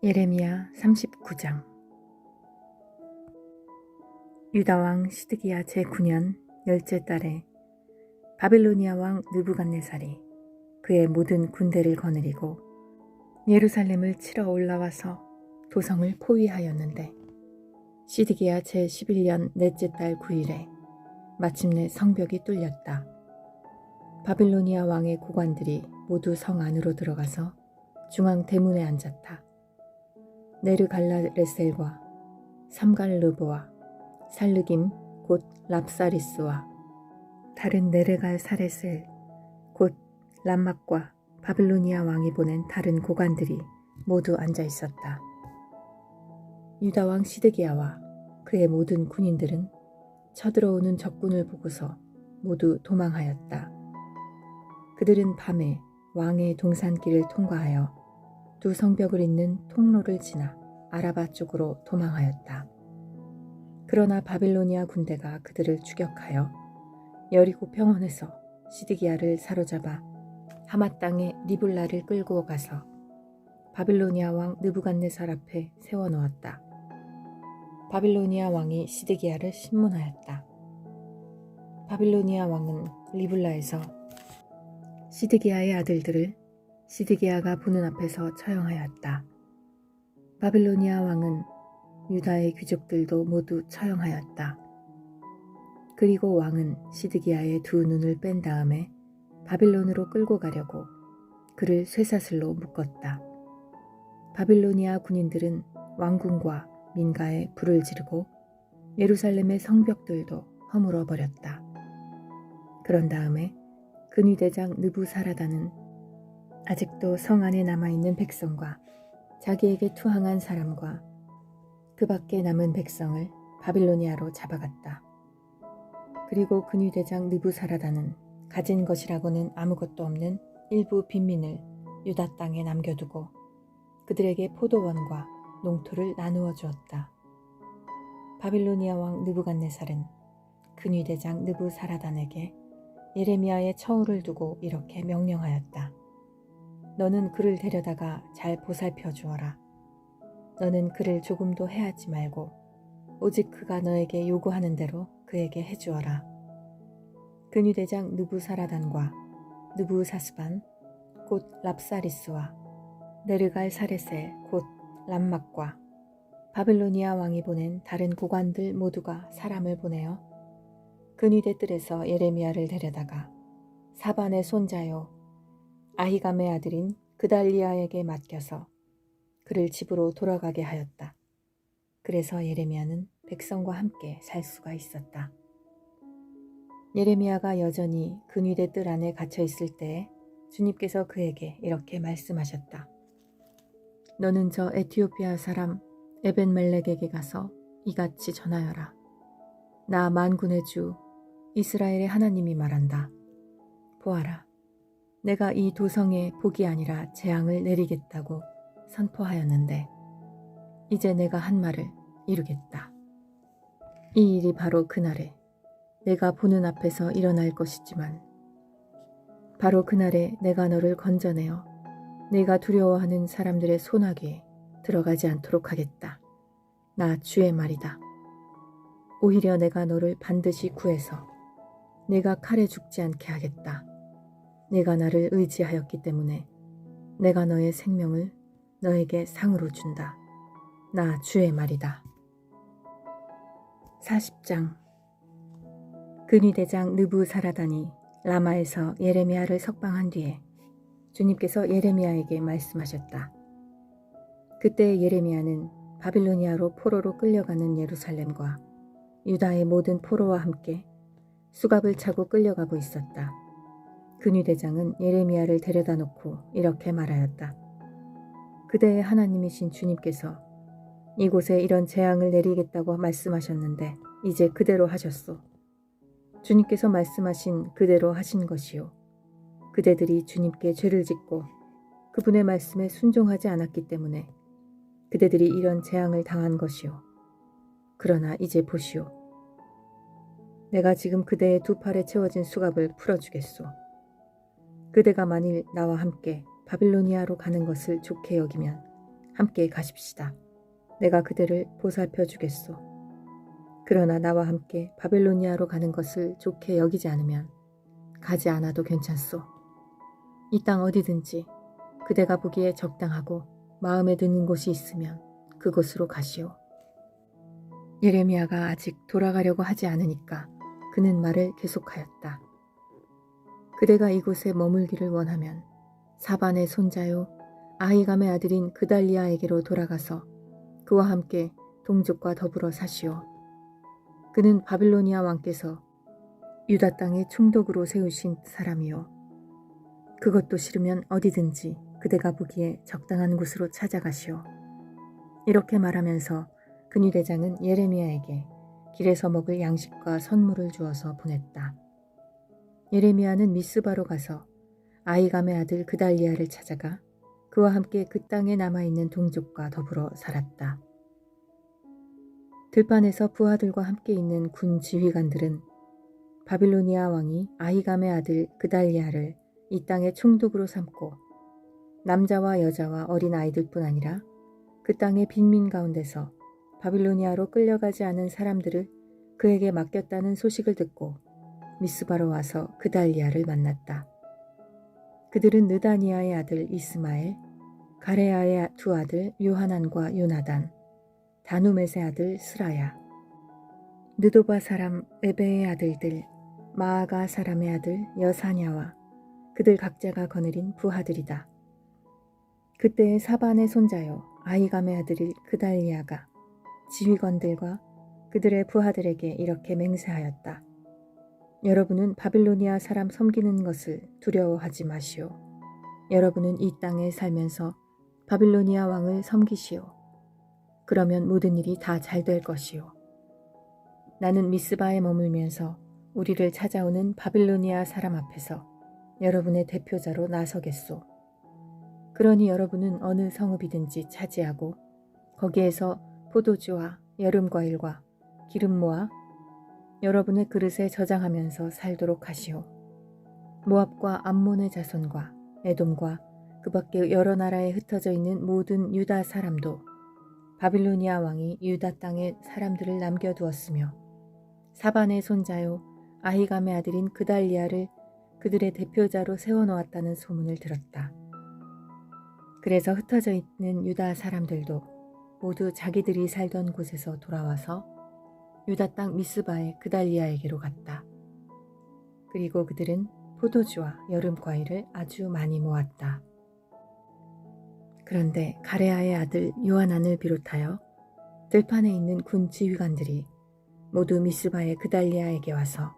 예레미야 39장. 유다왕 시드기야 제9년 10째 달에 바빌로니아 왕 느부갓네살이 그의 모든 군대를 거느리고 예루살렘을 치러 올라와서 도성을 포위하였는데, 시드기야 제11년 넷째 달 9일에 마침내 성벽이 뚫렸다. 바빌로니아 왕의 고관들이 모두 성 안으로 들어가서 중앙 대문에 앉았다. 네르갈라레셀과 삼갈르보와 살르김 곧 랍사리스와 다른 네르갈사레셀 곧 람막과 바빌로니아 왕이 보낸 다른 고관들이 모두 앉아 있었다. 유다 왕 시드기야와 그의 모든 군인들은 쳐들어오는 적군을 보고서 모두 도망하였다. 그들은 밤에 왕의 동산길을 통과하여 두 성벽을 잇는 통로를 지나 아라바 쪽으로 도망하였다. 그러나 바빌로니아 군대가 그들을 추격하여 여리고 평원에서 시드기야를 사로잡아 하맛 땅의 리블라를 끌고 가서 바빌로니아 왕 느부갓네살 앞에 세워놓았다. 바빌로니아 왕이 시드기야를 신문하였다. 바빌로니아 왕은 리블라에서 시드기야의 아들들을 시드기야가 보는 앞에서 처형하였다. 바빌로니아 왕은 유다의 귀족들도 모두 처형하였다. 그리고 왕은 시드기야의 두 눈을 뺀 다음에 바빌론으로 끌고 가려고 그를 쇠사슬로 묶었다. 바빌로니아 군인들은 왕궁과 민가에 불을 지르고 예루살렘의 성벽들도 허물어 버렸다. 그런 다음에 근위대장 느부사라다는 아직도 성 안에 남아있는 백성과 자기에게 투항한 사람과 그 밖에 남은 백성을 바빌로니아로 잡아갔다. 그리고 근위대장 느부사라다는 가진 것이라고는 아무것도 없는 일부 빈민을 유다 땅에 남겨두고 그들에게 포도원과 농토를 나누어 주었다. 바빌로니아 왕 느부갓네살은 근위대장 느부사라단에게 예레미야의 처우를 두고 이렇게 명령하였다. 너는 그를 데려다가 잘 보살펴 주어라. 너는 그를 조금도 해하지 말고 오직 그가 너에게 요구하는 대로 그에게 해주어라. 근위대장 느부사라단과 느부사스반 곧 랍사리스와 네르갈사레셀 곧 람막과 바빌로니아 왕이 보낸 다른 고관들 모두가 사람을 보내어 근위대 뜰에서 예레미야를 데려다가 사반의 손자요 아히감의 아들인 그달리아에게 맡겨서 그를 집으로 돌아가게 하였다. 그래서 예레미야는 백성과 함께 살 수가 있었다. 예레미야가 여전히 근위대 뜰 안에 갇혀 있을 때에 주님께서 그에게 이렇게 말씀하셨다. 너는 저 에티오피아 사람 에벤멜렉에게 가서 이같이 전하여라. 나 만군의 주 이스라엘의 하나님이 말한다. 보아라, 내가 이 도성에 복이 아니라 재앙을 내리겠다고 선포하였는데 이제 내가 한 말을 이루겠다. 이 일이 바로 그날에 내가 보는 앞에서 일어날 것이지만 바로 그날에 내가 너를 건져내어 내가 두려워하는 사람들의 소나기에 들어가지 않도록 하겠다. 나 주의 말이다. 오히려 내가 너를 반드시 구해서 내가 칼에 죽지 않게 하겠다. 내가 나를 의지하였기 때문에 내가 너의 생명을 너에게 상으로 준다. 나 주의 말이다. 40장. 근위대장 느부사라단이 라마에서 예레미야를 석방한 뒤에 주님께서 예레미야에게 말씀하셨다. 그때 예레미야는 바빌로니아로 포로로 끌려가는 예루살렘과 유다의 모든 포로와 함께 수갑을 차고 끌려가고 있었다. 근위대장은 예레미야를 데려다 놓고 이렇게 말하였다. 그대의 하나님이신 주님께서 이곳에 이런 재앙을 내리겠다고 말씀하셨는데 이제 그대로 하셨소. 주님께서 말씀하신 그대로 하신 것이요. 그대들이 주님께 죄를 짓고 그분의 말씀에 순종하지 않았기 때문에 그대들이 이런 재앙을 당한 것이요. 그러나 이제 보시오. 내가 지금 그대의 두 팔에 채워진 수갑을 풀어주겠소. 그대가 만일 나와 함께 바빌로니아로 가는 것을 좋게 여기면 함께 가십시다. 내가 그대를 보살펴 주겠소. 그러나 나와 함께 바빌로니아로 가는 것을 좋게 여기지 않으면 가지 않아도 괜찮소. 이 땅 어디든지 그대가 보기에 적당하고 마음에 드는 곳이 있으면 그곳으로 가시오. 예레미야가 아직 돌아가려고 하지 않으니까 그는 말을 계속하였다. 그대가 이곳에 머물기를 원하면 사반의 손자요 아히감의 아들인 그달리아에게로 돌아가서 그와 함께 동족과 더불어 사시오. 그는 바빌로니아 왕께서 유다 땅에 총독으로 세우신 사람이요. 그것도 싫으면 어디든지 그대가 보기에 적당한 곳으로 찾아가시오. 이렇게 말하면서 근위대장은 예레미야에게 길에서 먹을 양식과 선물을 주어서 보냈다. 예레미야는 미스바로 가서 아히감의 아들 그달리아를 찾아가 그와 함께 그 땅에 남아있는 동족과 더불어 살았다. 들판에서 부하들과 함께 있는 군 지휘관들은 바빌로니아 왕이 아히감의 아들 그달리아를 이 땅의 총독으로 삼고 남자와 여자와 어린 아이들뿐 아니라 그 땅의 빈민 가운데서 바빌로니아로 끌려가지 않은 사람들을 그에게 맡겼다는 소식을 듣고 미스바로 와서 그달리아를 만났다. 그들은 느다니아의 아들 이스마엘, 가레아의 두 아들 요하난과 요나단, 다누멧의 아들 스라야, 느도바 사람 에베의 아들들 마아가 사람의 아들 여사냐와 그들 각자가 거느린 부하들이다. 그때의 사반의 손자요 아히감의 아들이 그달리아가 지휘관들과 그들의 부하들에게 이렇게 맹세하였다. 여러분은 바빌로니아 사람 섬기는 것을 두려워하지 마시오. 여러분은 이 땅에 살면서 바빌로니아 왕을 섬기시오. 그러면 모든 일이 다 잘 될 것이오. 나는 미스바에 머물면서 우리를 찾아오는 바빌로니아 사람 앞에서 여러분의 대표자로 나서겠소. 그러니 여러분은 어느 성읍이든지 차지하고 거기에서 포도주와 여름과일과 기름 모아 여러분의 그릇에 저장하면서 살도록 하시오. 모압과 암몬의 자손과 에돔과 그 밖에 여러 나라에 흩어져 있는 모든 유다 사람도 바빌로니아 왕이 유다 땅에 사람들을 남겨두었으며 사반의 손자요 아히감의 아들인 그달리아를 그들의 대표자로 세워놓았다는 소문을 들었다. 그래서 흩어져 있는 유다 사람들도 모두 자기들이 살던 곳에서 돌아와서 유다 땅 미스바의 그달리아에게로 갔다. 그리고 그들은 포도주와 여름 과일을 아주 많이 모았다. 그런데 가레아의 아들 요하난을 비롯하여 들판에 있는 군 지휘관들이 모두 미스바의 그달리아에게 와서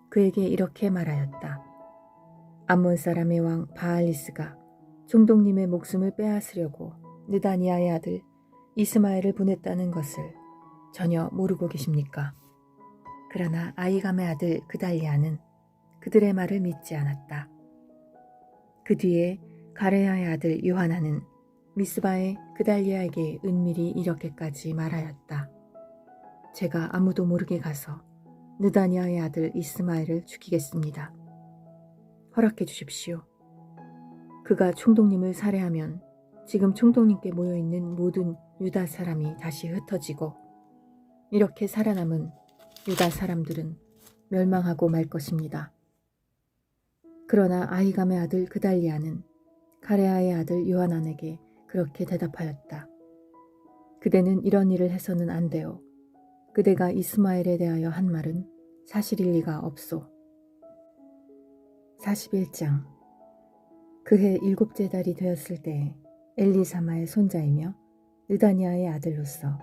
그에게 이렇게 말하였다. 암몬 사람의 왕 바알리스가 총독님의 목숨을 빼앗으려고 느다니아의 아들 이스마엘을 보냈다는 것을 전혀 모르고 계십니까? 그러나 아히감의 아들 그달리아는 그들의 말을 믿지 않았다. 그 뒤에 가레아의 아들 요하나는 미스바의 그달리아에게 은밀히 이렇게까지 말하였다. 제가 아무도 모르게 가서 느다니아의 아들 이스마엘을 죽이겠습니다. 허락해 주십시오. 그가 총독님을 살해하면 지금 총독님께 모여있는 모든 유다 사람이 다시 흩어지고 이렇게 살아남은 유다 사람들은 멸망하고 말 것입니다. 그러나 아히감의 아들 그달리아는 가레아의 아들 요하난에게 그렇게 대답하였다. 그대는 이런 일을 해서는 안 돼요. 그대가 이스마엘에 대하여 한 말은 사실일 리가 없소. 41장. 그해 7째 달이 되었을 때에 엘리사마의 손자이며 느다니아의 아들로서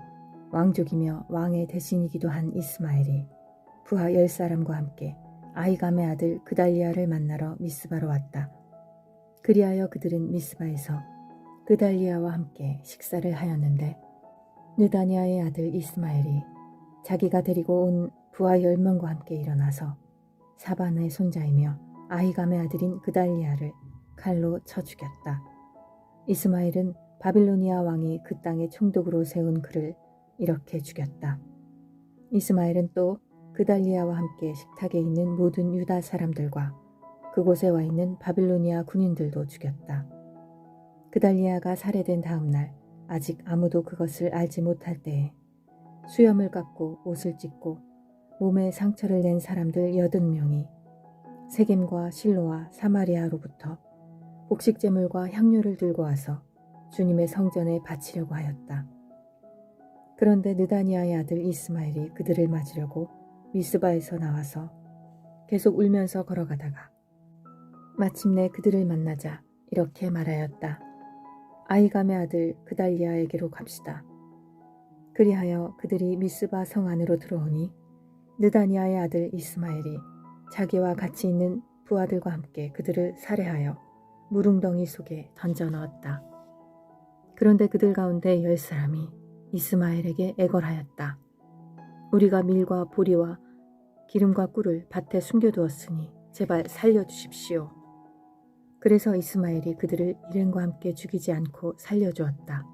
왕족이며 왕의 대신이기도 한 이스마엘이 부하 10사람과 함께 아히감의 아들 그달리아를 만나러 미스바로 왔다. 그리하여 그들은 미스바에서 그달리아와 함께 식사를 하였는데 느다니아의 아들 이스마엘이 자기가 데리고 온 부하 10명과 함께 일어나서 사반의 손자이며 아히감의 아들인 그달리아를 칼로 쳐 죽였다. 이스마엘은 바빌로니아 왕이 그 땅의 총독으로 세운 그를 이렇게 죽였다. 이스마엘은 또 그달리아와 함께 식탁에 있는 모든 유다 사람들과 그곳에 와 있는 바빌로니아 군인들도 죽였다. 그달리아가 살해된 다음 날 아직 아무도 그것을 알지 못할 때에 수염을 깎고 옷을 찢고 몸에 상처를 낸 사람들 80명이 세겜과 실로와 사마리아로부터 곡식제물과 향료를 들고 와서 주님의 성전에 바치려고 하였다. 그런데 느다니아의 아들 이스마엘이 그들을 맞으려고 미스바에서 나와서 계속 울면서 걸어가다가 마침내 그들을 만나자 이렇게 말하였다. 아히감의 아들 그달리아에게로 갑시다. 그리하여 그들이 미스바 성 안으로 들어오니 느다니아의 아들 이스마엘이 자기와 같이 있는 부하들과 함께 그들을 살해하여 무릉덩이 속에 던져 넣었다. 그런데 그들 가운데 10사람이 이스마엘에게 애걸하였다. 우리가 밀과 보리와 기름과 꿀을 밭에 숨겨두었으니 제발 살려주십시오. 그래서 이스마엘이 그들을 일행과 함께 죽이지 않고 살려주었다.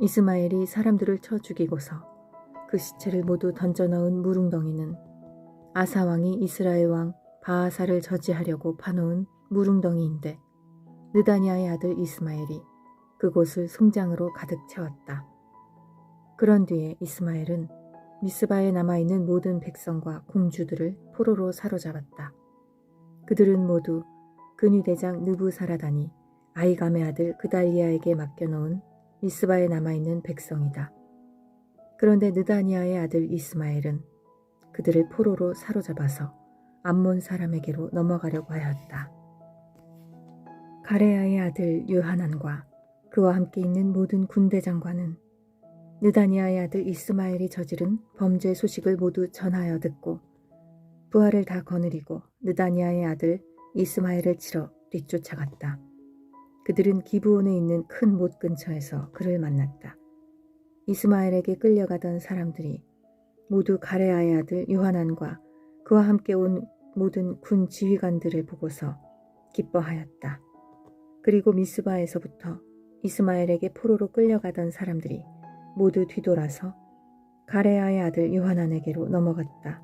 이스마엘이 사람들을 쳐 죽이고서 그 시체를 모두 던져 넣은 무릉덩이는 아사 왕이 이스라엘 왕 바아사를 저지하려고 파놓은 무릉덩이인데 느다니아의 아들 이스마엘이 그곳을 송장으로 가득 채웠다. 그런 뒤에 이스마엘은 미스바에 남아있는 모든 백성과 공주들을 포로로 사로잡았다. 그들은 모두 근위대장 느부사라단이 아히감의 아들 그달리아에게 맡겨놓은 미스바에 남아있는 백성이다. 그런데 느다니아의 아들 이스마엘은 그들을 포로로 사로잡아서 암몬 사람에게로 넘어가려고 하였다. 가레야의 아들 요하난과 그와 함께 있는 모든 군대장관은 느다니아의 아들 이스마엘이 저지른 범죄 소식을 모두 전하여 듣고 부하를 다 거느리고 느다니아의 아들 이스마엘을 치러 뒤쫓아갔다. 그들은 기브온에 있는 큰 못 근처에서 그를 만났다. 이스마엘에게 끌려가던 사람들이 모두 가레야의 아들 요하난과 그와 함께 온 모든 군 지휘관들을 보고서 기뻐하였다. 그리고 미스바에서부터 이스마엘에게 포로로 끌려가던 사람들이 모두 뒤돌아서 가레야의 아들 요하난에게로 넘어갔다.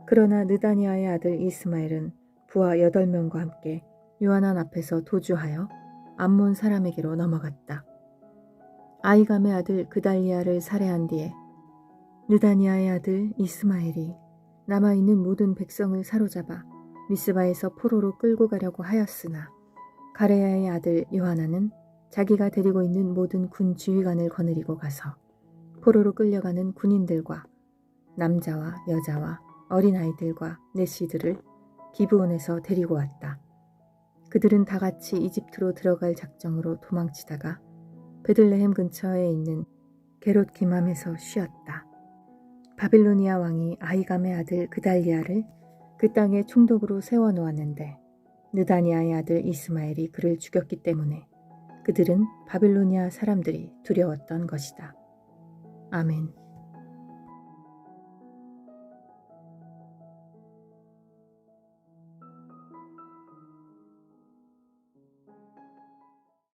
그러나 느다니아의 아들 이스마엘은 부하 8명과 함께 요하난 앞에서 도주하여 암몬 사람에게로 넘어갔다. 아히감의 아들 그달리아를 살해한 뒤에 느다니아의 아들 이스마엘이 남아있는 모든 백성을 사로잡아 미스바에서 포로로 끌고 가려고 하였으나 가레야의 아들 요하나는 자기가 데리고 있는 모든 군 지휘관을 거느리고 가서 포로로 끌려가는 군인들과 남자와 여자와 어린아이들과 내시들을 기브온에서 데리고 왔다. 그들은 다 같이 이집트로 들어갈 작정으로 도망치다가 베들레헴 근처에 있는 게롯 기맘에서 쉬었다. 바빌로니아 왕이 아히감의 아들 그달리아를 그 땅에 총독으로 세워놓았는데 느다니아의 아들 이스마엘이 그를 죽였기 때문에 그들은 바빌로니아 사람들이 두려웠던 것이다. 아멘.